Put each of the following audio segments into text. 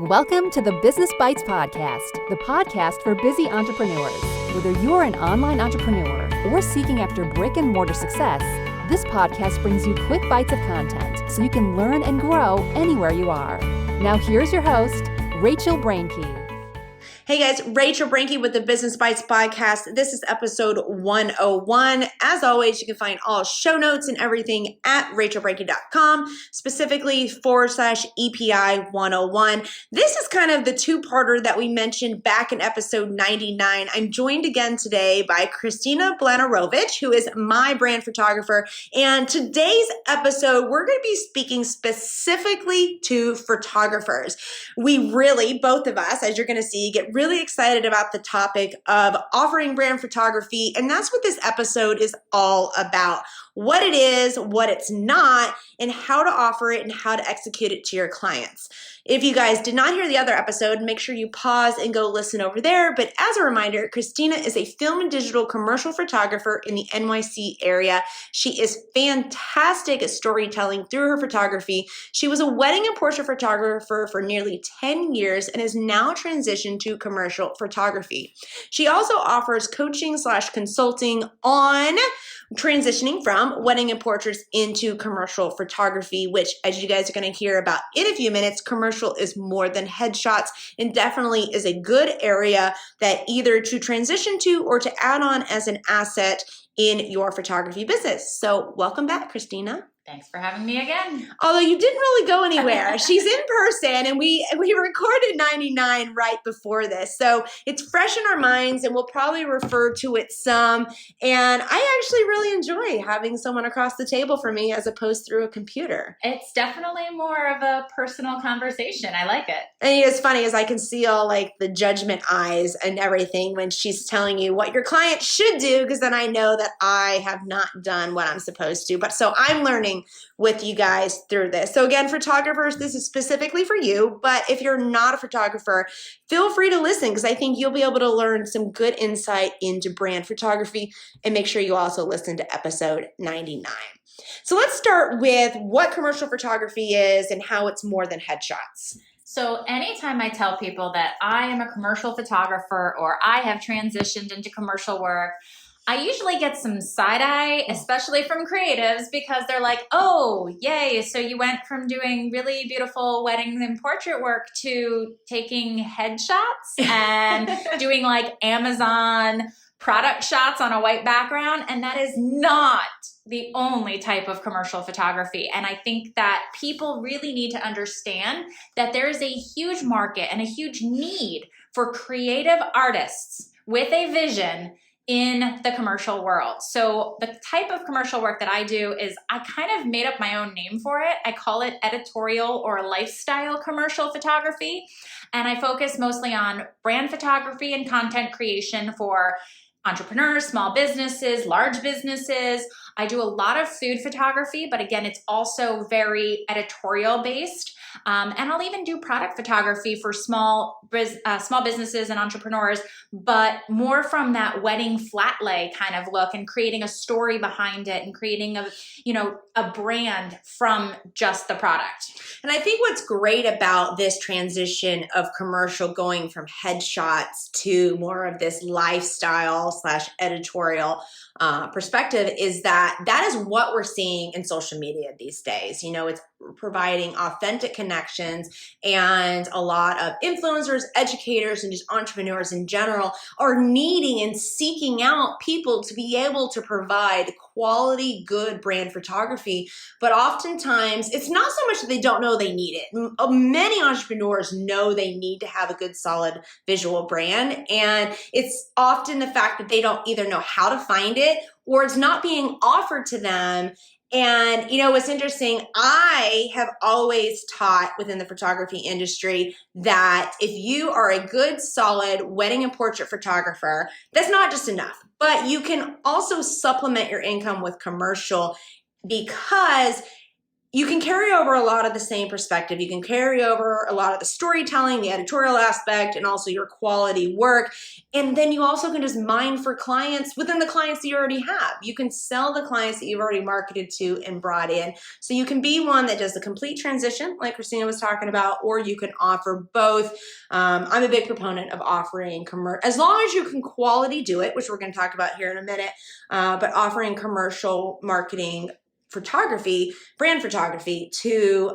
Welcome to the Business Bites Podcast, the podcast for busy entrepreneurs. Whether you're an online entrepreneur or seeking after brick and mortar success, this podcast brings you quick bites of content so you can learn and grow anywhere you are. Now here's your host, Rachel Brainke. Hey guys, Rachel Brainke with the Business Bites Podcast. This is episode 101. As always, you can find all show notes and everything at rachelbrainke.com, specifically /EPI 101. This is kind of the two-parter that we mentioned back in episode 99. I'm joined again today by Christina Blanarovich, who is my brand photographer. And today's episode, we're going to be speaking specifically to photographers. We really, both of us, as you're going to see, get really excited about the topic of offering brand photography, and that's what this episode is all about. What it is, what it's not, and how to offer it and how to execute it to your clients. If you guys did not hear the other episode, make sure you pause and go listen over there. But as a reminder, Christina is a film and digital commercial photographer in the NYC area. She is fantastic at storytelling through her photography. She was a wedding and portrait photographer for nearly 10 years and has now transitioned to commercial photography. She also offers coaching/consulting on transitioning from wedding and portraits into commercial photography, which, as you guys are going to hear about in a few minutes, commercial is more than headshots and definitely is a good area that either to transition to or to add on as an asset in your photography business. So welcome back, Christina. Thanks for having me again. Although you didn't really go anywhere. She's in person, and we recorded 99 right before this. So it's fresh in our minds, and we'll probably refer to it some. And I actually really enjoy having someone across the table for me as opposed through a computer. It's definitely more of a personal conversation. I like it. And it's funny as I can see all like the judgment eyes and everything when she's telling you what your client should do, because then I know that I have not done what I'm supposed to. But so I'm learning with you guys through this. So again, photographers, this is specifically for you, but if you're not a photographer, feel free to listen because I think you'll be able to learn some good insight into brand photography, and make sure you also listen to episode 99. So let's start with what commercial photography is and how it's more than headshots. So anytime I tell people that I am a commercial photographer or I have transitioned into commercial work, I usually get some side eye, especially from creatives, because they're like, oh, yay, so you went from doing really beautiful wedding and portrait work to taking headshots and doing like Amazon product shots on a white background. And that is not the only type of commercial photography. And I think that people really need to understand that there is a huge market and a huge need for creative artists with a vision in the commercial world. So the type of commercial work that I do is I kind of made up my own name for it. I call it editorial or lifestyle commercial photography. And I focus mostly on brand photography and content creation for entrepreneurs, small businesses, large businesses. I do a lot of food photography, but again, it's also very editorial based. And I'll even do product photography for small businesses and entrepreneurs, but more from that wedding flat lay kind of look and creating a story behind it and creating a brand from just the product. And I think what's great about this transition of commercial going from headshots to more of this lifestyle/editorial perspective is that is what we're seeing in social media these days. You know, it's providing authentic connections, and a lot of influencers, educators, and just entrepreneurs in general are needing and seeking out people to be able to provide quality, good brand photography. But oftentimes, it's not so much that they don't know they need it. Many entrepreneurs know they need to have a good, solid visual brand, and it's often the fact that they don't either know how to find it or it's not being offered to them. And, you know, what's interesting, I have always taught within the photography industry that if you are a good, solid wedding and portrait photographer, that's not just enough. But you can also supplement your income with commercial, because you can carry over a lot of the same perspective. You can carry over a lot of the storytelling, the editorial aspect, and also your quality work. And then you also can just mine for clients within the clients that you already have. You can sell the clients that you've already marketed to and brought in. So you can be one that does the complete transition, like Christina was talking about, or you can offer both. I'm a big proponent of offering as long as you can quality do it, which we're going to talk about here in a minute, but offering commercial marketing photography, brand photography to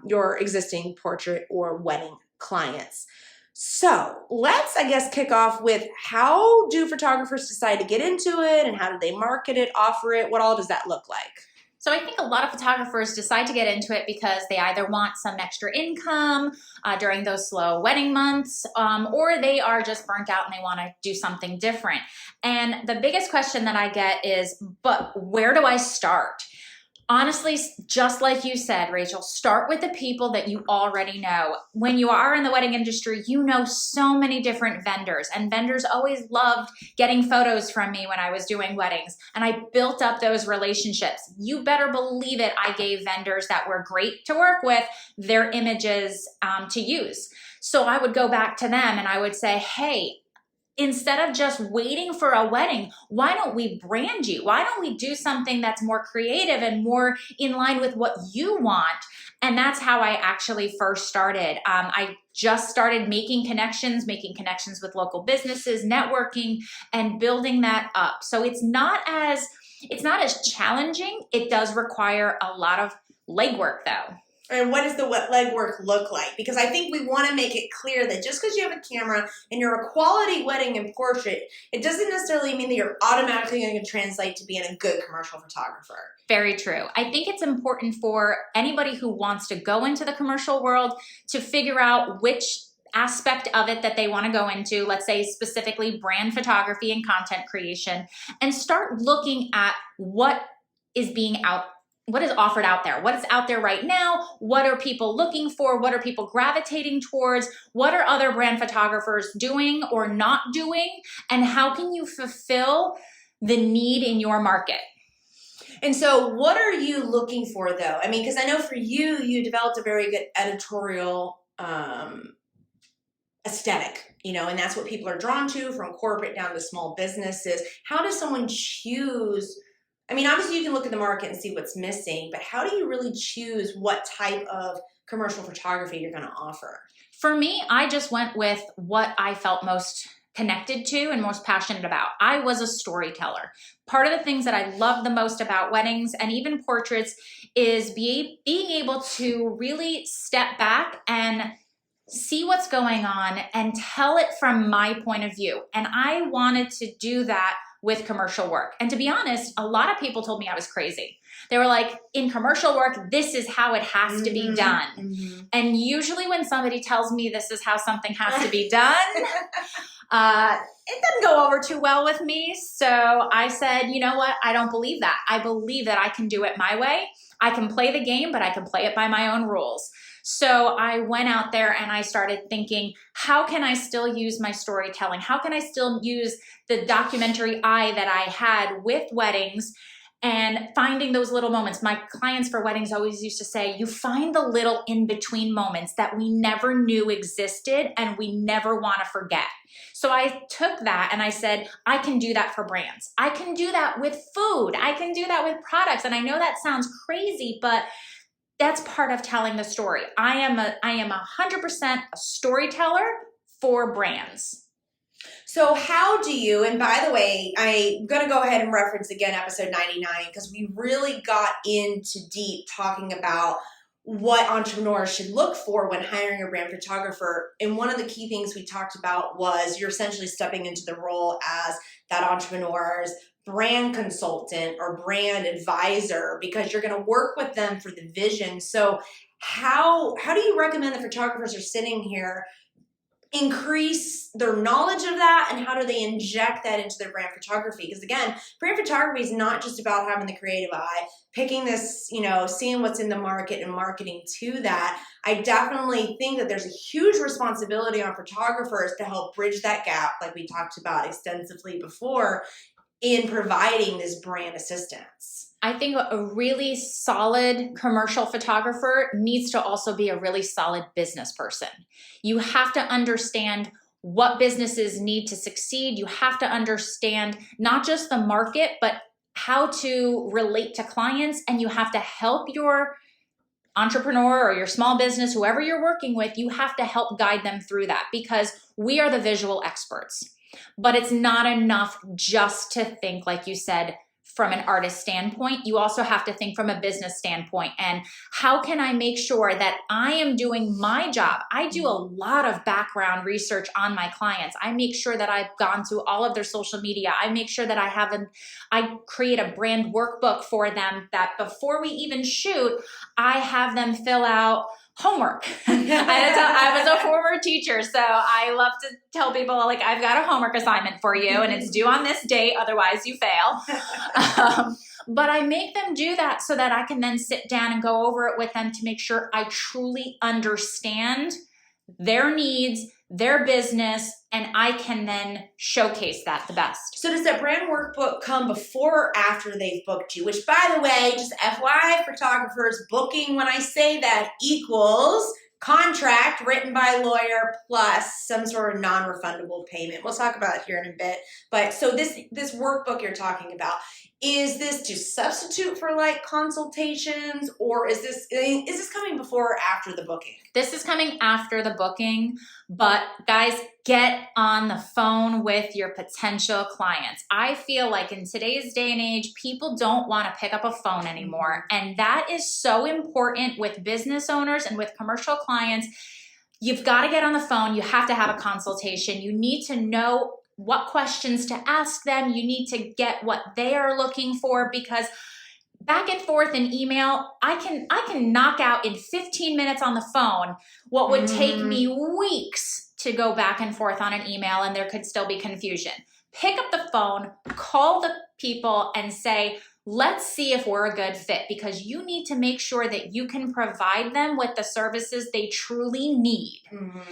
your existing portrait or wedding clients. So let's, I guess, kick off with how do photographers decide to get into it and how do they market it, offer it? What all does that look like? So I think a lot of photographers decide to get into it because they either want some extra income during those slow wedding months, or they are just burnt out and they want to do something different. And the biggest question that I get is, but where do I start? Honestly, just like you said, Rachel, start with the people that you already know. When you are in the wedding industry, you know so many different vendors, and vendors always loved getting photos from me when I was doing weddings, and I built up those relationships. You better believe it, I gave vendors that were great to work with their images to use. So I would go back to them and I would say, hey, instead of just waiting for a wedding, why don't we brand you? Why don't we do something that's more creative and more in line with what you want? And that's how I actually first started. I just started making connections with local businesses, networking, and building that up. So it's not as challenging. It does require a lot of legwork though. And what does the legwork look like? Because I think we want to make it clear that just because you have a camera and you're a quality wedding and portrait, it doesn't necessarily mean that you're automatically going to translate to being a good commercial photographer. Very true. I think it's important for anybody who wants to go into the commercial world to figure out which aspect of it that they want to go into, let's say specifically brand photography and content creation, and start looking at what is offered out there? What is out there right now? What are people looking for? What are people gravitating towards? What are other brand photographers doing or not doing? And how can you fulfill the need in your market? And so what are you looking for though? I mean, because I know for you, you developed a very good editorial aesthetic, and that's what people are drawn to, from corporate down to small businesses. How does someone choose? I mean, obviously you can look at the market and see what's missing, but how do you really choose what type of commercial photography you're going to offer? For me, I just went with what I felt most connected to and most passionate about. I was a storyteller. Part of the things that I love the most about weddings and even portraits is being able to really step back and see what's going on and tell it from my point of view. And I wanted to do that with commercial work. And to be honest, a lot of people told me I was crazy. They were like, in commercial work, this is how it has to be done. Mm-hmm. And usually when somebody tells me this is how something has to be done, it doesn't go over too well with me. So I said, you know what? I don't believe that. I believe that I can do it my way. I can play the game, but I can play it by my own rules. So I went out there and I started thinking, how can I still use my storytelling? How can I still use the documentary eye that I had with weddings and finding those little moments? My clients for weddings always used to say, you find the little in-between moments that we never knew existed and we never want to forget. So I took that and I said, I can do that for brands. I can do that with food. I can do that with products. And I know that sounds crazy, but that's part of telling the story. I am 100% a storyteller for brands. So how do you, and by the way, I'm going to go ahead and reference again episode 99 because we really got into deep talking about what entrepreneurs should look for when hiring a brand photographer. And one of the key things we talked about was you're essentially stepping into the role as that entrepreneur's brand consultant or brand advisor because you're going to work with them for the vision. So how do you recommend the photographers are sitting here increase their knowledge of that, and how do they inject that into their brand photography? Because again, brand photography is not just about having the creative eye, picking this, seeing what's in the market and marketing to that. I definitely think that there's a huge responsibility on photographers to help bridge that gap, like we talked about extensively before, in providing this brand assistance. I think a really solid commercial photographer needs to also be a really solid business person. You have to understand what businesses need to succeed. You have to understand not just the market, but how to relate to clients, and you have to help your entrepreneur or your small business, whoever you're working with, you have to help guide them through that, because we are the visual experts. But it's not enough just to think, like you said, from an artist standpoint. You also have to think from a business standpoint. And how can I make sure that I am doing my job? I do a lot of background research on my clients. I make sure that I've gone through all of their social media. I make sure that I create a brand workbook for them, that before we even shoot, I have them fill out homework. I was a former teacher, so I love to tell people, like, I've got a homework assignment for you and it's due on this date, otherwise you fail. But I make them do that so that I can then sit down and go over it with them to make sure I truly understand their needs, their business, and I can then showcase that the best. So does that brand workbook come before or after they've booked you? Which, by the way, just FYI, photographers, booking, when I say that, equals contract written by lawyer plus some sort of non-refundable payment. We'll talk about it here in a bit. But so this workbook you're talking about, is this to substitute for like consultations, or is this coming before or after the booking? This is coming after the booking, but guys, get on the phone with your potential clients. I feel like in today's day and age, people don't want to pick up a phone anymore. And that is so important with business owners and with commercial clients. You've got to get on the phone. You have to have a consultation. You need to know what questions to ask them. You need to get what they are looking for, because back and forth in email, I can knock out in 15 minutes on the phone what would take me weeks to go back and forth on an email, and there could still be confusion. Pick up the phone, call the people and say, let's see if we're a good fit, because you need to make sure that you can provide them with the services they truly need.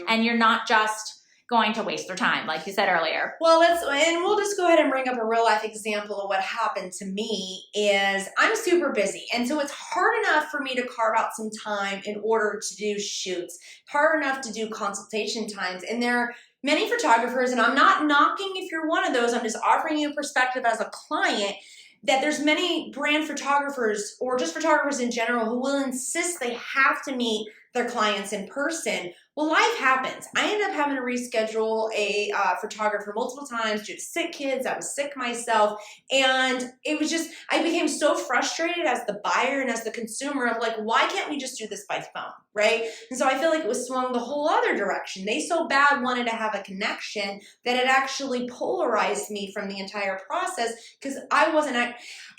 And you're not just going to waste their time, like you said earlier. Well, we'll just go ahead and bring up a real life example of what happened to me. Is I'm super busy, and so it's hard enough for me to carve out some time in order to do shoots, hard enough to do consultation times, and there are many photographers, and I'm not knocking if you're one of those, I'm just offering you a perspective as a client, that there's many brand photographers or just photographers in general who will insist they have to meet their clients in person. Well, life happens. I ended up having to reschedule a photographer multiple times due to sick kids. I was sick myself. And it was just, I became so frustrated as the buyer and as the consumer of like, why can't we just do this by phone, right? And so I feel like it was swung the whole other direction. They so bad wanted to have a connection that it actually polarized me from the entire process, because it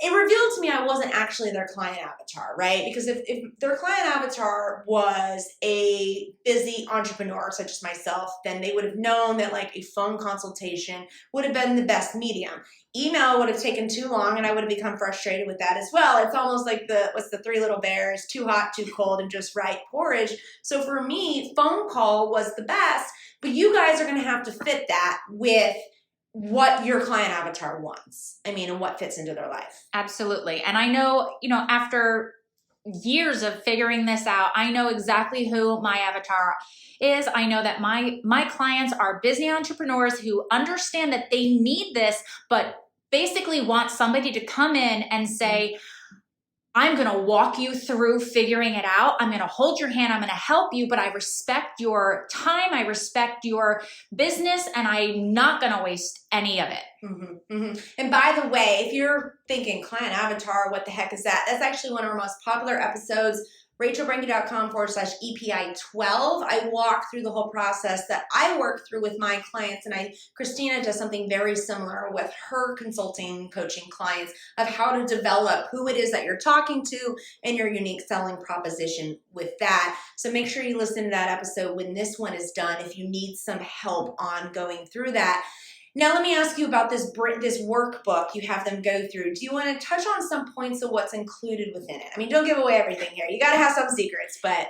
revealed to me I wasn't actually their client avatar, right? Because if their client avatar was a busy entrepreneur such as myself, then they would have known that like a phone consultation would have been the best medium. Email would have taken too long, and I would have become frustrated with that as well. It's almost like what's the Three Little Bears, too hot, too cold, and just right porridge. So for me, phone call was the best, but you guys are going to have to fit that with what your client avatar wants. And what fits into their life. Absolutely. And I know, after years of figuring this out, I know exactly who my avatar is. I know that my clients are busy entrepreneurs who understand that they need this, but basically want somebody to come in and say, I'm going to walk you through figuring it out. I'm going to hold your hand. I'm going to help you, but I respect your time. I respect your business, and I'm not going to waste any of it. And by the way, if you're thinking client avatar, what the heck is that? That's actually one of our most popular episodes, rachelbranke.com/EPI12. I walk through the whole process that I work through with my clients, and Christina does something very similar with her consulting, coaching clients of how to develop who it is that you're talking to and your unique selling proposition with that. So make sure you listen to that episode when this one is done if you need some help on going through that. Now, let me ask you about this workbook you have them go through. Do you want to touch on some points of what's included within it? Don't give away everything here. You got to have some secrets, but.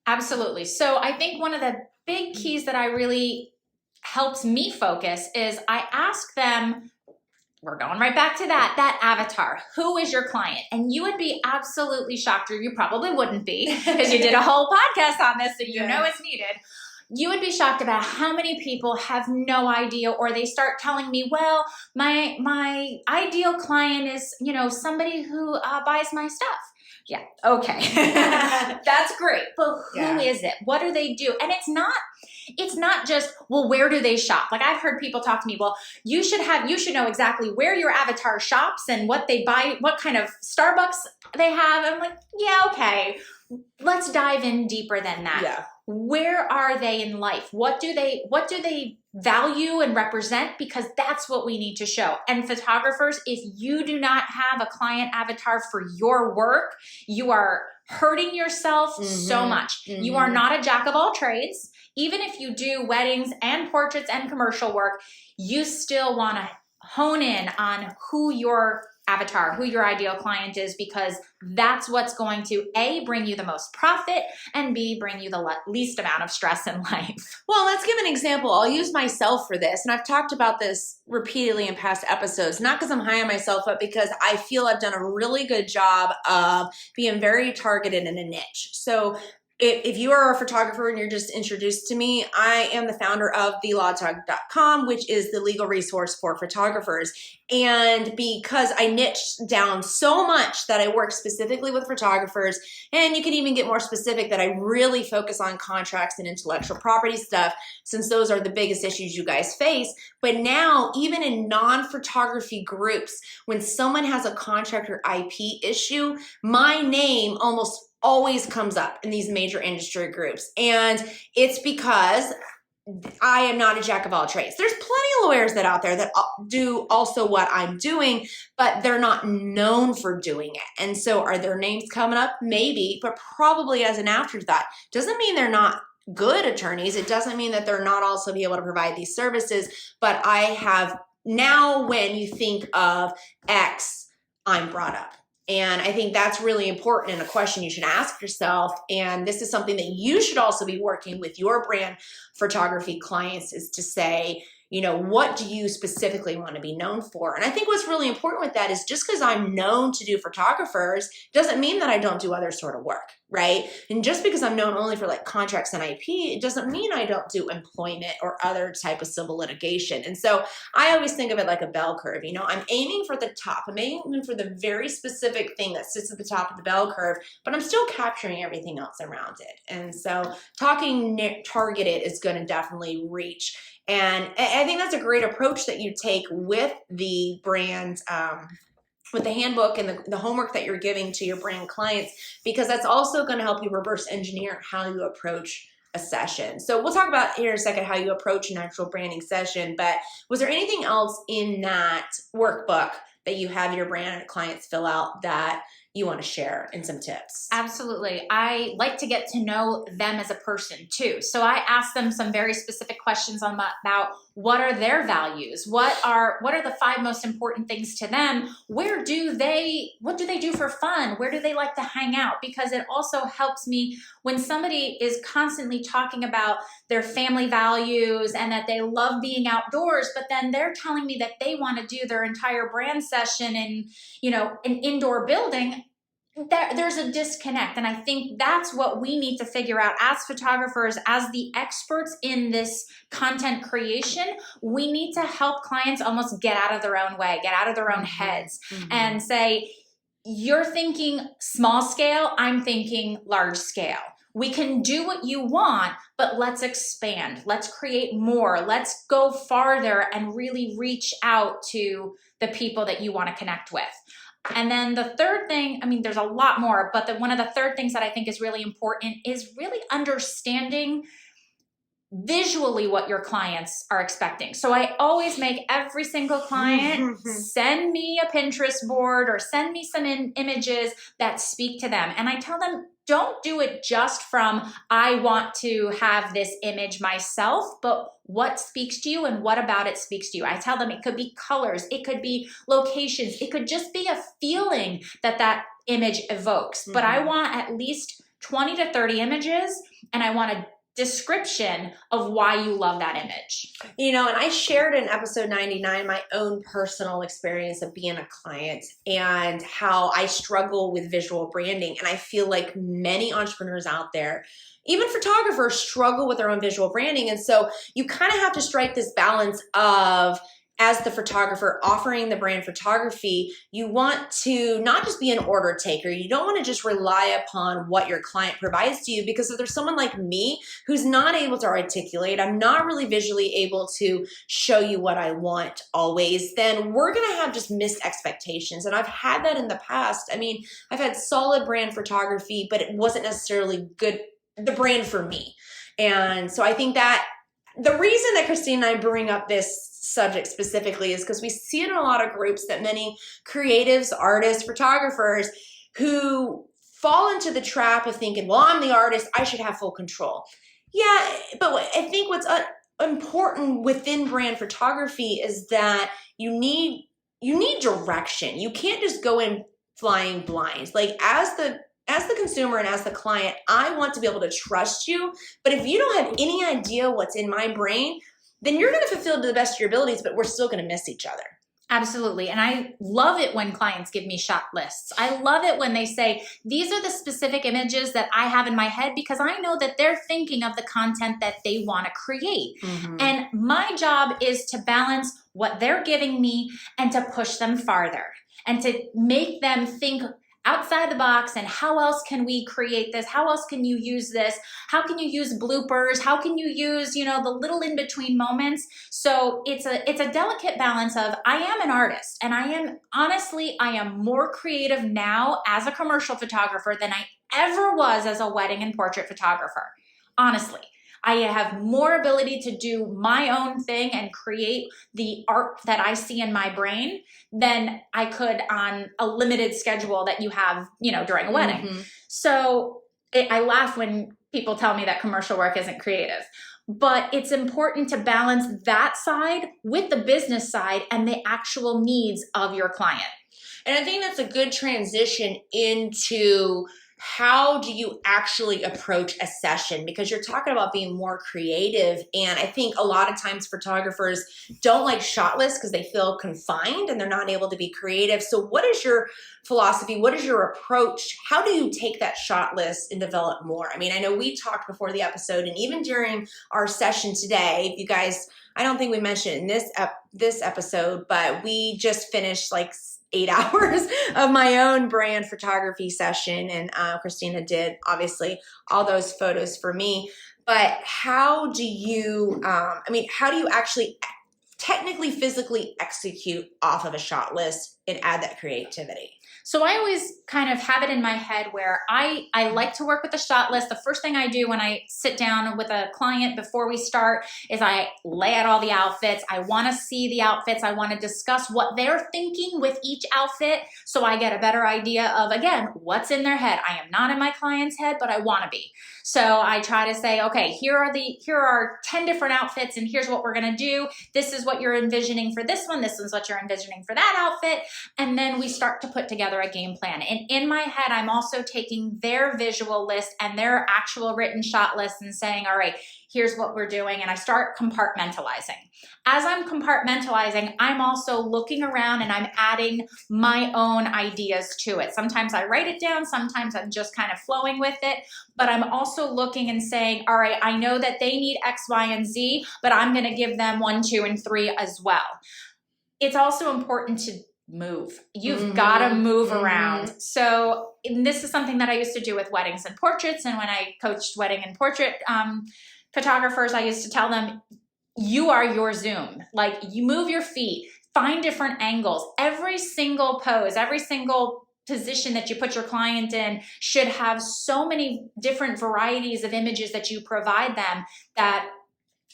Absolutely. So I think one of the big keys that really helps me focus is I ask them we're going right back to that avatar. Who is your client? And you would be absolutely shocked, or you probably wouldn't be because you did a whole podcast on this, so you know it's needed. You would be shocked about how many people have no idea, or they start telling me, well, my ideal client is, somebody who buys my stuff. Yeah. Okay. That's great. But who is it? What do they do? And it's not just, well, where do they shop? Like I've heard people talk to me, well, you should know exactly where your avatar shops and what they buy, what kind of Starbucks they have. I'm like, yeah, okay. Let's dive in deeper than that. Yeah. Where are they in life? What do they value and represent? Because that's what we need to show. And photographers, if you do not have a client avatar for your work, you are hurting yourself so much. You are not a jack of all trades. Even if you do weddings and portraits and commercial work, you still want to hone in on who your avatar, who your ideal client is, because that's what's going to A, bring you the most profit, and B, bring you the least amount of stress in life. Well, let's give an example. I'll use myself for this. And I've talked about this repeatedly in past episodes, not because I'm high on myself, but because I feel I've done a really good job of being very targeted in a niche. So if you are a photographer and you're just introduced to me, I am the founder of thelawtalk.com, which is the legal resource for photographers. And because I niched down so much that I work specifically with photographers, and you can even get more specific that I really focus on contracts and intellectual property stuff, since those are the biggest issues you guys face. But now, even in non-photography groups, when someone has a contract or IP issue, my name almost always comes up in these major industry groups. And it's because I am not a jack of all trades. There's plenty of lawyers that out there that do also what I'm doing, but they're not known for doing it. And so are their names coming up? Maybe, but probably as an afterthought. Doesn't mean they're not good attorneys. It doesn't mean that they're not also be able to provide these services. But I have now, when you think of X, I'm brought up. And I think that's really important and a question you should ask yourself. And this is something that you should also be working with your brand photography clients, is to say, what do you specifically want to be known for? And I think what's really important with that is just because I'm known to do photographers doesn't mean that I don't do other sort of work, right? And just because I'm known only for like contracts and IP, it doesn't mean I don't do employment or other type of civil litigation. And so I always think of it like a bell curve. I'm aiming for the top. I'm aiming for the very specific thing that sits at the top of the bell curve, but I'm still capturing everything else around it. And so talking targeted is going to definitely reach. And I think that's a great approach that you take with the brand, with the handbook and the homework that you're giving to your brand clients, because that's also going to help you reverse engineer how you approach a session. So we'll talk about here in a second how you approach an actual branding session. But was there anything else in that workbook that you have your brand clients fill out that you want to share and some tips? Absolutely. I like to get to know them as a person too. So I ask them some very specific questions about what are their values? What are the 5 most important things to them? What do they do for fun? Where do they like to hang out? Because it also helps me when somebody is constantly talking about their family values and that they love being outdoors, but then they're telling me that they want to do their entire brand session in, an indoor building. There's a disconnect. And I think that's what we need to figure out as photographers, as the experts in this content creation. We need to help clients almost get out of their own way, get out of their own heads, and say, you're thinking small scale, I'm thinking large scale. We can do what you want, but let's expand. Let's create more. Let's go farther and really reach out to the people that you want to connect with. And then the third thing, there's a lot more, but one of the third things that I think is really important is really understanding visually what your clients are expecting. So I always make every single client send me a Pinterest board or send me some images that speak to them. And I tell them, don't do it just from, I want to have this image myself, but what speaks to you and what about it speaks to you. I tell them it could be colors, it could be locations, it could just be a feeling that image evokes. But I want at least 20 to 30 images, and I want to description of why you love that image. You know, and I shared in episode 99 my own personal experience of being a client and how I struggle with visual branding. And I feel like many entrepreneurs out there, even photographers, struggle with their own visual branding. And so you kind of have to strike this balance of, as the photographer offering the brand photography, you want to not just be an order taker. You don't want to just rely upon what your client provides to you, because if there's someone like me who's not able to articulate, I'm not really visually able to show you what I want always, then we're going to have just missed expectations. And I've had that in the past. I mean, I've had solid brand photography, but it wasn't necessarily good, the brand for me. And so I think that the reason that Christine and I bring up this subject specifically is because we see it in a lot of groups that many creatives, artists, photographers who fall into the trap of thinking, well, I'm the artist, I should have full control. Yeah, but I think what's important within brand photography is that you need direction. You can't just go in flying blind. Like as the consumer and as the client, I want to be able to trust you. But if you don't have any idea what's in my brain, then you're going to fulfill to the best of your abilities, but we're still going to miss each other. Absolutely. And I love it when clients give me shot lists. I love it when they say, these are the specific images that I have in my head, because I know that they're thinking of the content that they want to create. Mm-hmm. And my job is to balance what they're giving me and to push them farther and to make them think outside the box and how else can we create this? How else can you use this? How can you use bloopers? How can you use, the little in-between moments? So it's a delicate balance of, I am an artist, and I am more creative now as a commercial photographer than I ever was as a wedding and portrait photographer. Honestly. I have more ability to do my own thing and create the art that I see in my brain than I could on a limited schedule that you have, during a wedding. Mm-hmm. So I laugh when people tell me that commercial work isn't creative. But it's important to balance that side with the business side and the actual needs of your client. And I think that's a good transition into how do you actually approach a session? Because you're talking about being more creative. And I think a lot of times photographers don't like shot lists because they feel confined and they're not able to be creative. So what is your philosophy? What is your approach? How do you take that shot list and develop more? I mean, I know we talked before the episode, and even during our session today, if you guys, I don't think we mentioned in this episode, but we just finished like 8 hours of my own brand photography session. And Christina did, obviously, all those photos for me. But how do you actually technically, physically execute off of a shot list and add that creativity? So I always kind of have it in my head where I like to work with a shot list. The first thing I do when I sit down with a client before we start is I lay out all the outfits. I want to see the outfits. I want to discuss what they're thinking with each outfit so I get a better idea of, again, what's in their head. I am not in my client's head, but I want to be. So I try to say, okay, here are 10 different outfits, and here's what we're going to do. This is what you're envisioning for this one. This is what you're envisioning for that outfit. And then we start to put together a game plan. And in my head, I'm also taking their visual list and their actual written shot list and saying, all right, here's what we're doing. And I start compartmentalizing. As I'm compartmentalizing, I'm also looking around and I'm adding my own ideas to it. Sometimes I write it down. Sometimes I'm just kind of flowing with it. But I'm also looking and saying, all right, I know that they need X, Y, and Z, but I'm going to give them 1, 2, and 3 as well. It's also important to move. You've got to move around. So this is something that I used to do with weddings and portraits. And when I coached wedding and portrait photographers, I used to tell them, you are your Zoom. Like, you move your feet, find different angles. Every single pose, every single position that you put your client in should have so many different varieties of images that you provide them that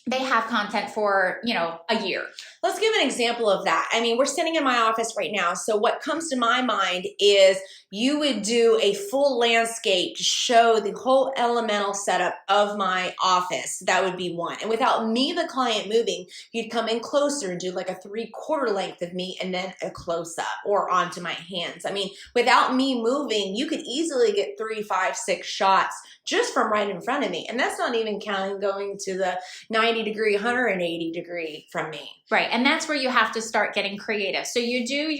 they have content for, a year. Let's give an example of that. I mean, we're sitting in my office right now. So what comes to my mind is you would do a full landscape to show the whole elemental setup of my office. That would be one. And without me, the client, moving, you'd come in closer and do like a 3/4 length of me and then a close up or onto my hands. I mean, without me moving, you could easily get 3, 5, 6 shots just from right in front of me. And that's not even counting going to the 90-degree, 180-degree from me. Right. And that's where you have to start getting creative. So you do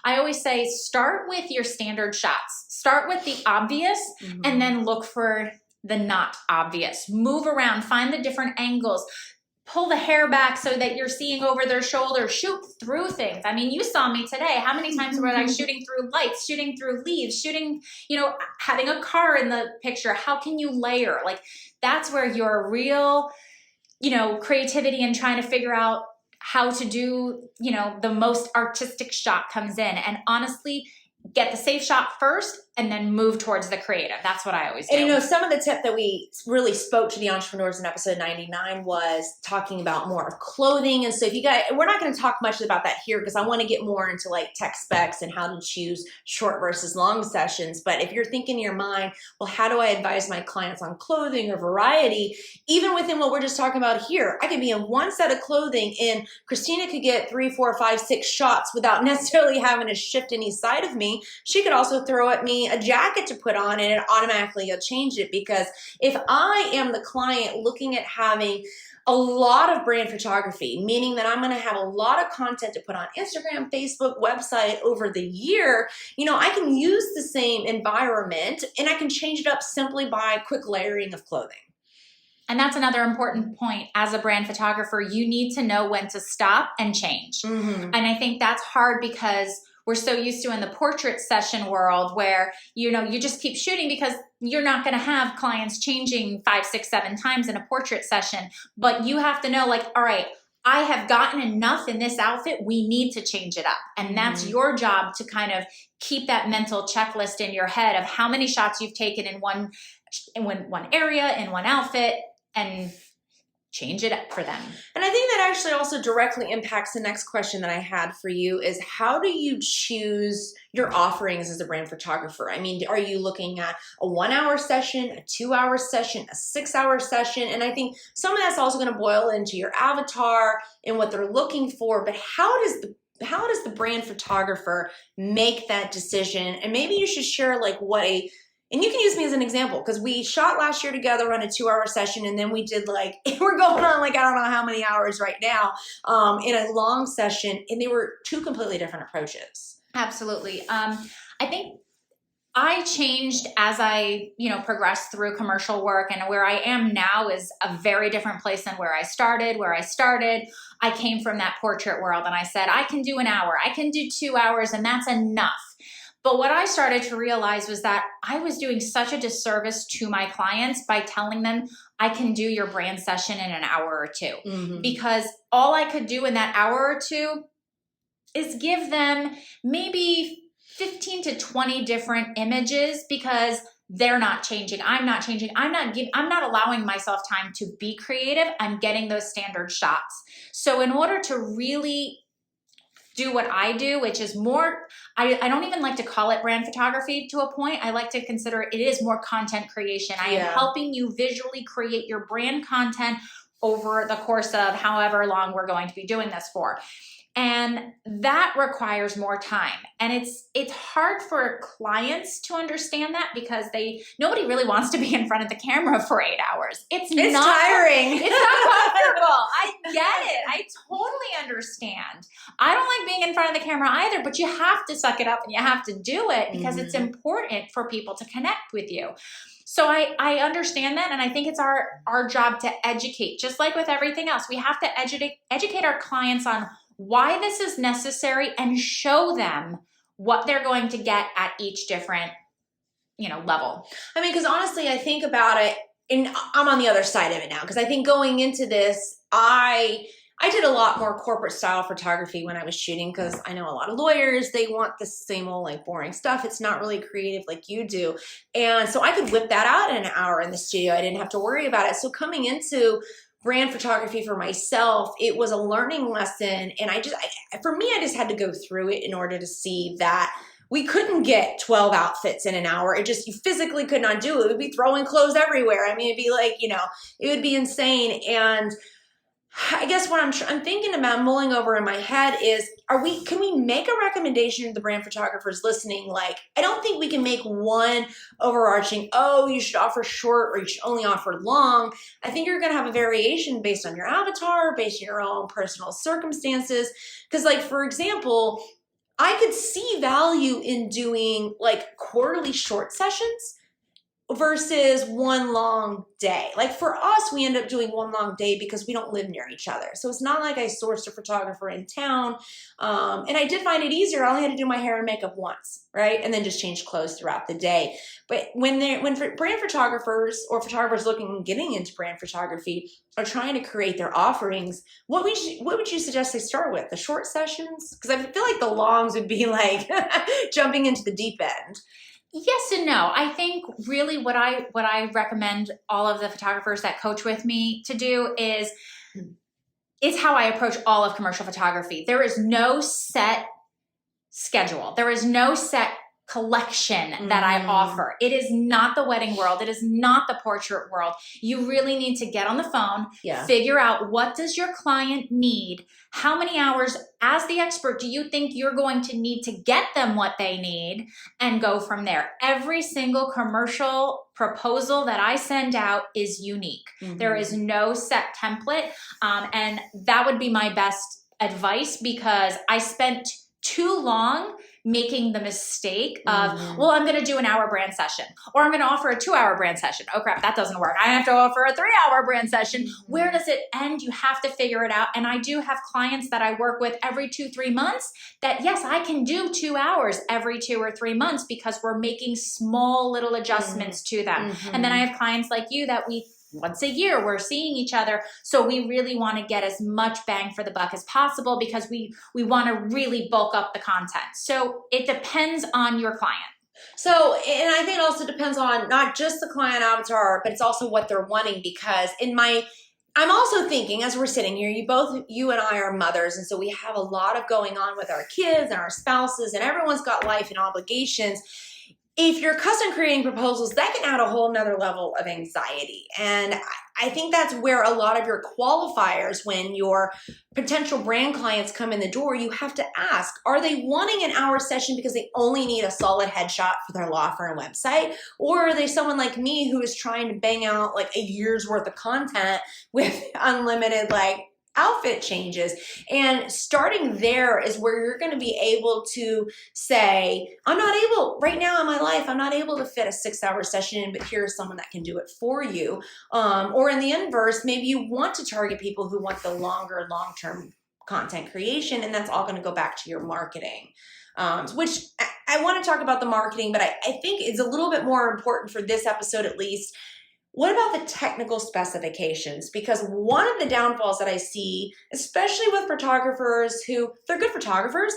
I always say, start with your standard shots. Start with the obvious and then look for the not obvious. Move around, find the different angles. Pull the hair back so that you're seeing over their shoulder. Shoot through things. I mean, you saw me today. How many times were I shooting through lights, shooting through leaves, shooting, having a car in the picture? How can you layer? Like, that's where your real, creativity and trying to figure out how to do, the most artistic shot comes in. And honestly, get the safe shot first and then move towards the creative. That's what I always do. And some of the tip that we really spoke to the entrepreneurs in episode 99 was talking about more of clothing. And so we're not going to talk much about that here because I want to get more into like tech specs and how to choose short versus long sessions. But if you're thinking in your mind, well, how do I advise my clients on clothing or variety? Even within what we're just talking about here, I could be in one set of clothing and Christina could get 3, 4, 5, 6 shots without necessarily having to shift any side of me. She could also throw at me a jacket to put on and it automatically will change it, because if I am the client looking at having a lot of brand photography, meaning that I'm going to have a lot of content to put on Instagram, Facebook, website over the year, I can use the same environment and I can change it up simply by quick layering of clothing. And that's another important point. As a brand photographer, you need to know when to stop and change. And I think that's hard because we're so used to in the portrait session world where, you just keep shooting because you're not going to have clients changing 5, 6, 7 times in a portrait session. But you have to know, like, all right, I have gotten enough in this outfit. We need to change it up. And that's your job to kind of keep that mental checklist in your head of how many shots you've taken in one area, in one outfit, and change it up for them. And I think that actually also directly impacts the next question that I had for you is, how do you choose your offerings as a brand photographer? I mean, are you looking at a 1-hour session, a 2-hour session, a 6-hour session? And I think some of that's also going to boil into your avatar and what they're looking for, but how does the brand photographer make that decision? And maybe you should share like and you can use me as an example because we shot last year together on a 2-hour session, and then we did we're going on I don't know how many hours right now in a long session, and they were 2 completely different approaches. Absolutely. I think I changed as I, progressed through commercial work, and where I am now is a very different place than where I started. I came from that portrait world and I said, I can do an hour, I can do 2 hours, and that's enough. But what I started to realize was that I was doing such a disservice to my clients by telling them I can do your brand session in an hour or 2. Because all I could do in that hour or 2 is give them maybe 15 to 20 different images, because they're not changing. I'm not changing. I'm not allowing myself time to be creative. I'm getting those standard shots. So in order to really do what I do, which is more, I don't even like to call it brand photography to a point. I like to consider it is more content creation. I am helping you visually create your brand content over the course of however long we're going to be doing this for. And that requires more time. And it's hard for clients to understand that because nobody really wants to be in front of the camera for 8 hours. It's not tiring. It's not comfortable. I get it. I totally understand. I don't like being in front of the camera either, but you have to suck it up and you have to do it because it's important for people to connect with you. So I understand that, and I think it's our job to educate. Just like with everything else, we have to educate our clients on why this is necessary and show them what they're going to get at each different, level. I mean, because honestly, I think about it, and I'm on the other side of it now, because I think going into this, I did a lot more corporate style photography when I was shooting, because I know a lot of lawyers, they want the same old boring stuff. It's not really creative like you do. And so I could whip that out in an hour in the studio. I didn't have to worry about it. So coming into brand photography for myself, it was a learning lesson. And for me, I just had to go through it in order to see that we couldn't get 12 outfits in an hour. You physically could not do it. It would be throwing clothes everywhere. I mean, it'd be like, it would be insane. And I guess what I'm thinking about, mulling over in my head is, can we make a recommendation to the brand photographers listening? Like, I don't think we can make one overarching, you should offer short or you should only offer long. I think you're going to have a variation based on your avatar, based on your own personal circumstances. Because like, for example, I could see value in doing like quarterly short sessions versus one long day. Like for us, we end up doing one long day because we don't live near each other. So it's not like I sourced a photographer in town. And I did find it easier. I only had to do my hair and makeup once, right? And then just change clothes throughout the day. But when brand photographers or photographers getting into brand photography are trying to create their offerings, what would you suggest they start with? The short sessions? Because I feel like the longs would be like jumping into the deep end. Yes and no. I think really what I recommend all of the photographers that coach with me to do is how I approach all of commercial photography. There is no set schedule. There is no set collection that I offer. It is not the wedding world. It is not the portrait world. You really need to get on the phone, figure out what does your client need? How many hours as the expert do you think you're going to need to get them what they need, and go from there. Every single commercial proposal that I send out is unique. There is no set template. And that would be my best advice, because I spent too long making the mistake of, I'm going to do an hour brand session, or I'm going to offer a 2-hour brand session. Oh crap, that doesn't work. I have to offer a 3-hour brand session. Where does it end? You have to figure it out. And I do have clients that I work with every 2-3 months that, yes, I can do 2 hours every 2 or 3 months because we're making small little adjustments to them. And then I have clients like you that once a year, we're seeing each other. So we really want to get as much bang for the buck as possible, because we want to really bulk up the content. So it depends on your client. So, and I think it also depends on not just the client avatar, but it's also what they're wanting, because I'm also thinking, as we're sitting here, you and I are mothers, and so we have a lot of going on with our kids and our spouses, and everyone's got life and obligations. If you're custom creating proposals, that can add a whole nother level of anxiety. And I think that's where a lot of your qualifiers, when your potential brand clients come in the door, you have to ask, are they wanting an hour session because they only need a solid headshot for their law firm website? Or are they someone like me who is trying to bang out like a year's worth of content with unlimited outfit changes? And starting there is where you're going to be able to say, right now in my life, I'm not able to fit a 6-hour session in, but here's someone that can do it for you. Or in the inverse, maybe you want to target people who want the longer, long-term content creation, and that's all going to go back to your marketing. Which I want to talk about the marketing, but I think it's a little bit more important for this episode at least. What about the technical specifications? Because one of the downfalls that I see, especially with photographers they're good photographers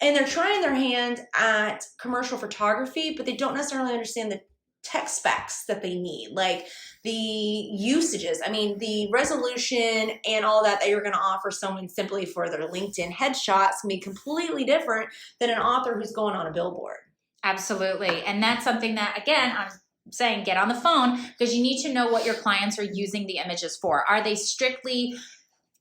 and they're trying their hand at commercial photography, but they don't necessarily understand the tech specs that they need, like the usages. I mean, the resolution and all that you're going to offer someone simply for their LinkedIn headshots can be completely different than an author who's going on a billboard. Absolutely. And that's something that, again, I'm saying get on the phone, because you need to know what your clients are using the images for. Are they strictly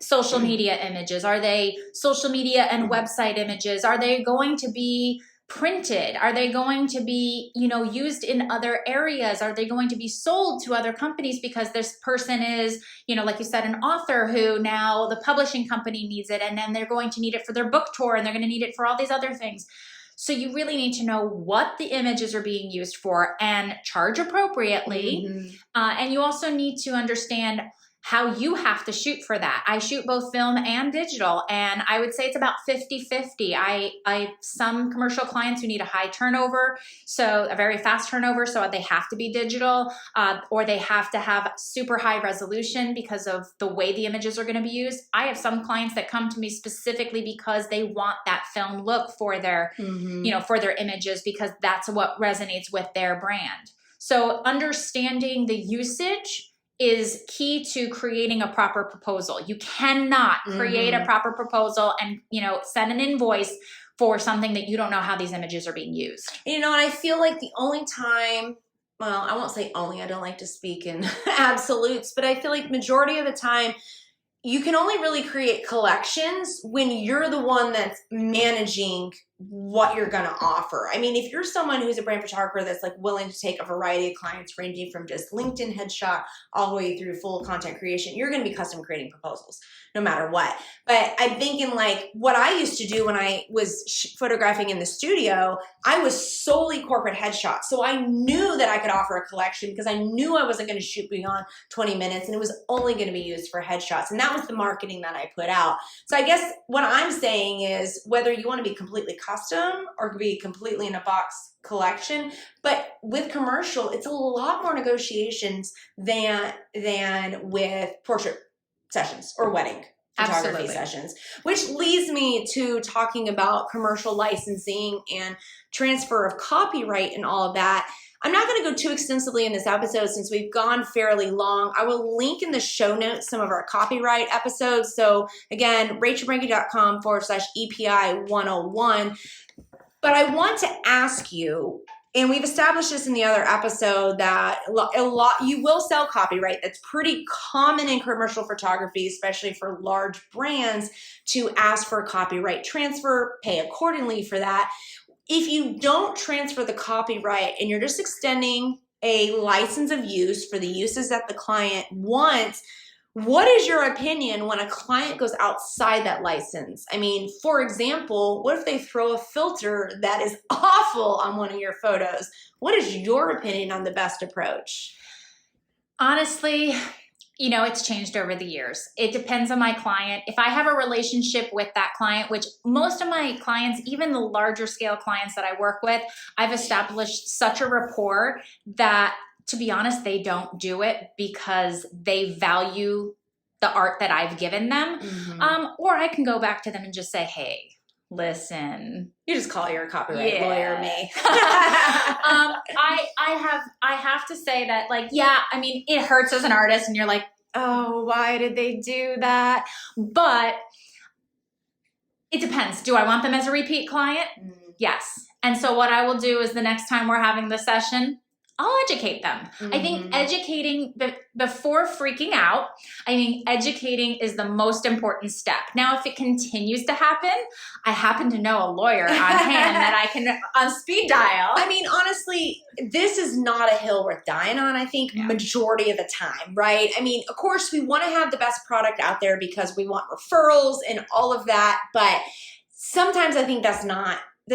social media images? Are they social media and website images? Are they going to be printed? Are they going to be, used in other areas? Are they going to be sold to other companies because this person is, like you said, an author who now the publishing company needs it, and then they're going to need it for their book tour, and they're going to need it for all these other things. So you really need to know what the images are being used for and charge appropriately. And you also need to understand how you have to shoot for that. I shoot both film and digital, and I would say it's about 50-50. I have some commercial clients who need a high turnover, so a very fast turnover, so they have to be digital, or they have to have super high resolution because of the way the images are going to be used. I have some clients that come to me specifically because they want that film look for their, for their images, because that's what resonates with their brand. So understanding the usage is key to creating a proper proposal. You cannot create a proper proposal and, send an invoice for something that you don't know how these images are being used. And I feel like the only time, well, I won't say only, I don't like to speak in absolutes, but I feel like majority of the time, you can only really create collections when you're the one that's managing what you're going to offer. I mean, if you're someone who's a brand photographer that's like willing to take a variety of clients ranging from just LinkedIn headshot all the way through full content creation, you're going to be custom creating proposals no matter what. But I'm thinking like what I used to do when I was photographing in the studio, I was solely corporate headshots. So I knew that I could offer a collection because I knew I wasn't going to shoot beyond 20 minutes and it was only going to be used for headshots. And that was the marketing that I put out. So I guess what I'm saying is whether you want to be completely custom or be completely in a box collection, but with commercial, it's a lot more negotiations than with portrait sessions or wedding photography sessions, which leads me to talking about commercial licensing and transfer of copyright and all of that. I'm not going to go too extensively in this episode since we've gone fairly long. I will link in the show notes some of our copyright episodes. So again, rachelbranke.com/EPI 101. But I want to ask you, and we've established this in the other episode, that a lot you will sell copyright. That's pretty common in commercial photography, especially for large brands, to ask for a copyright transfer, pay accordingly for that. If you don't transfer the copyright and you're just extending a license of use for the uses that the client wants, what is your opinion when a client goes outside that license? I mean, for example, what if they throw a filter that is awful on one of your photos? What is your opinion on the best approach? Honestly, it's changed over the years. It depends on my client. If I have a relationship with that client, which most of my clients, even the larger scale clients that I work with, I've established such a rapport that, to be honest, they don't do it because they value the art that I've given them. Or I can go back to them and just say, hey, listen. You just call your copyright lawyer me. I have to say that, it hurts as an artist and you're like, oh, why did they do that? But it depends. Do I want them as a repeat client? Yes. And so what I will do is the next time we're having the session, I'll educate them. I think educating before freaking out, educating is the most important step. Now, if it continues to happen, I happen to know a lawyer on hand that I can on speed dial. Honestly, this is not a hill worth dying on, I think, majority of the time, right? Of course, we want to have the best product out there because we want referrals and all of that, but sometimes I think that's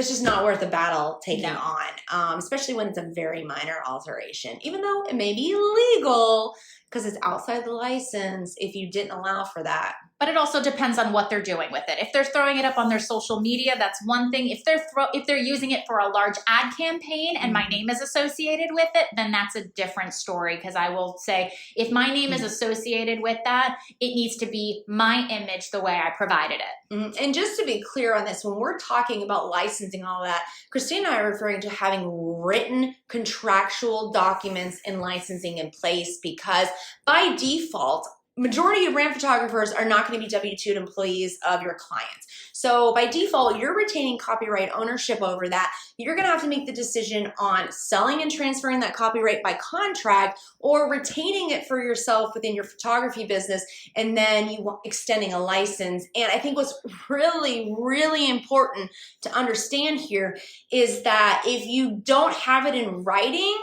just not worth the battle taking on, especially when it's a very minor alteration, even though it may be illegal because it's outside the license if you didn't allow for that. But it also depends on what they're doing with it. If they're throwing it up on their social media, that's one thing. If they're using it for a large ad campaign and my name is associated with it, then that's a different story. Because I will say, if my name is associated with that, it needs to be my image the way I provided it. And just to be clear on this, when we're talking about licensing and all that, Christine and I are referring to having written contractual documents and licensing in place because by default, majority of brand photographers are not going to be W-2 employees of your clients. So by default, you're retaining copyright ownership over that. You're going to have to make the decision on selling and transferring that copyright by contract or retaining it for yourself within your photography business and then you extending a license. And I think what's really, really important to understand here is that if you don't have it in writing,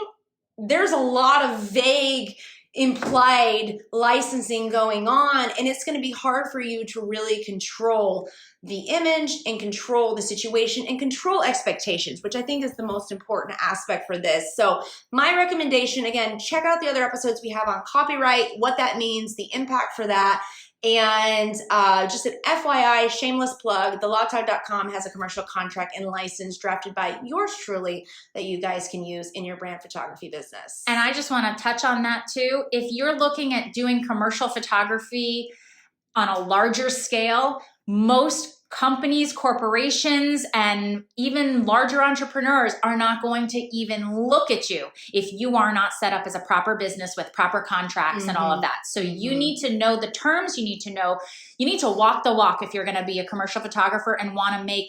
there's a lot of vague implied licensing going on, and it's going to be hard for you to really control the image and control the situation and control expectations, which I think is the most important aspect for this. So my recommendation, again, check out the other episodes we have on copyright, what that means, the impact for that. And just an FYI, shameless plug, thelawtalk.com has a commercial contract and license drafted by yours truly that you guys can use in your brand photography business. And I just want to touch on that too. If you're looking at doing commercial photography on a larger scale, most companies, corporations, and even larger entrepreneurs are not going to even look at you if you are not set up as a proper business with proper contracts and all of that. So you need to know the terms. You need to walk the walk if you're going to be a commercial photographer and want to make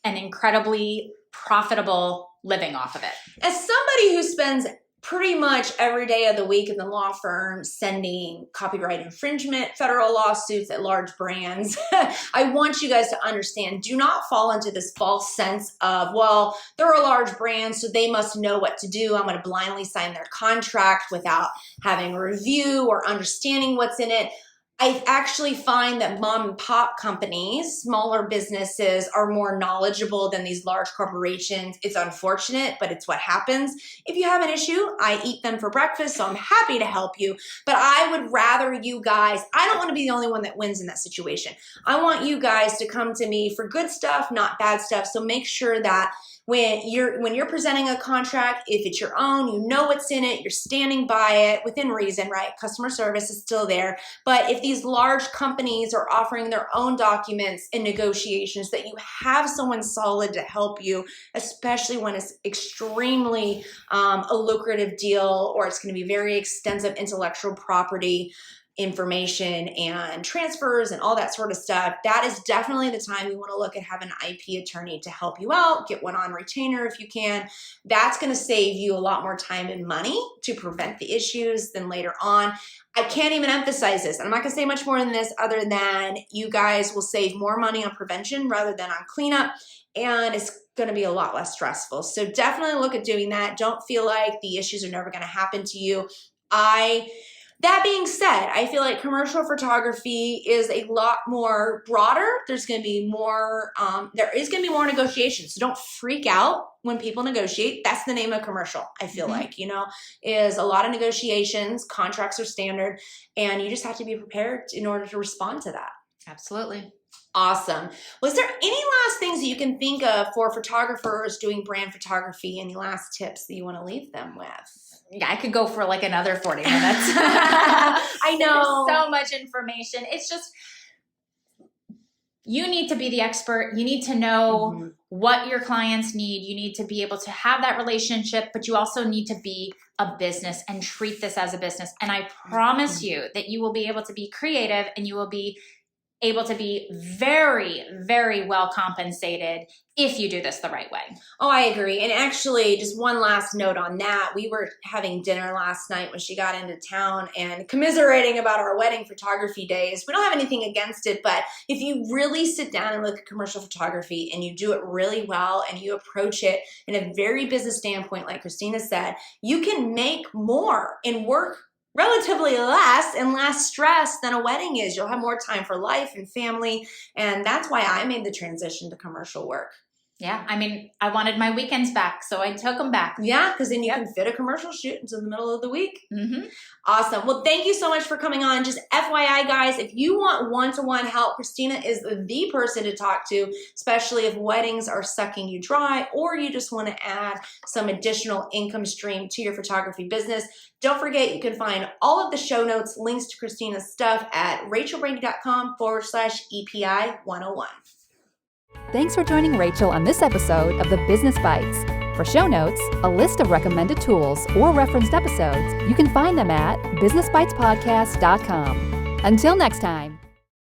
an incredibly profitable living off of it. As somebody who spends pretty much every day of the week in the law firm sending copyright infringement, federal lawsuits at large brands, I want you guys to understand, do not fall into this false sense of, well, they're a large brand, so they must know what to do. I'm going to blindly sign their contract without having a review or understanding what's in it. I actually find that mom and pop companies, smaller businesses, are more knowledgeable than these large corporations. It's unfortunate, but it's what happens. If you have an issue, I eat them for breakfast, so I'm happy to help you. But I would rather you guys, I don't want to be the only one that wins in that situation. I want you guys to come to me for good stuff, not bad stuff. So make sure that when you're presenting a contract, if it's your own, you know what's in it, you're standing by it within reason, right? Customer service is still there. But if these large companies are offering their own documents in negotiations, that you have someone solid to help you, especially when it's extremely a lucrative deal or it's going to be very extensive intellectual property information and transfers and all that sort of stuff. That is definitely the time you want to look at having an IP attorney to help you out. Get one on retainer if you can. That's going to save you a lot more time and money to prevent the issues than later on. I can't even emphasize this. I'm not going to say much more than this other than you guys will save more money on prevention rather than on cleanup, and it's going to be a lot less stressful. So definitely look at doing that. Don't feel like the issues are never going to happen to you. That being said, I feel like commercial photography is a lot more broader. There's going to be more, there is going to be more negotiations. So don't freak out when people negotiate. That's the name of commercial, I feel like, is a lot of negotiations. Contracts are standard, and you just have to be prepared in order to respond to that. Absolutely. Awesome. Was there any last things that you can think of for photographers doing brand photography? Any last tips that you want to leave them with? Yeah, I could go for like another 40 minutes. I know. There's so much information. It's just, you need to be the expert. You need to know what your clients need. You need to be able to have that relationship, but you also need to be a business and treat this as a business. And I promise you that you will be able to be creative and you will be able to be very, very well compensated if you do this the right way. Oh, I agree. And actually, just one last note on that. We were having dinner last night when she got into town and commiserating about our wedding photography days. We don't have anything against it, but if you really sit down and look at commercial photography and you do it really well and you approach it in a very business standpoint, like Christina said, you can make more and work relatively less and less stress than a wedding is. You'll have more time for life and family. And that's why I made the transition to commercial work. Yeah. I mean, I wanted my weekends back, so I took them back. Yeah, because then you can fit a commercial shoot into the middle of the week. Awesome. Well, thank you so much for coming on. Just FYI, guys, if you want one-to-one help, Christina is the person to talk to, especially if weddings are sucking you dry or you just want to add some additional income stream to your photography business. Don't forget, you can find all of the show notes, links to Christina's stuff at rachelbranke.com/EPI101. Thanks for joining Rachel on this episode of The Business Bites. For show notes, a list of recommended tools, or referenced episodes, you can find them at businessbitespodcast.com. Until next time.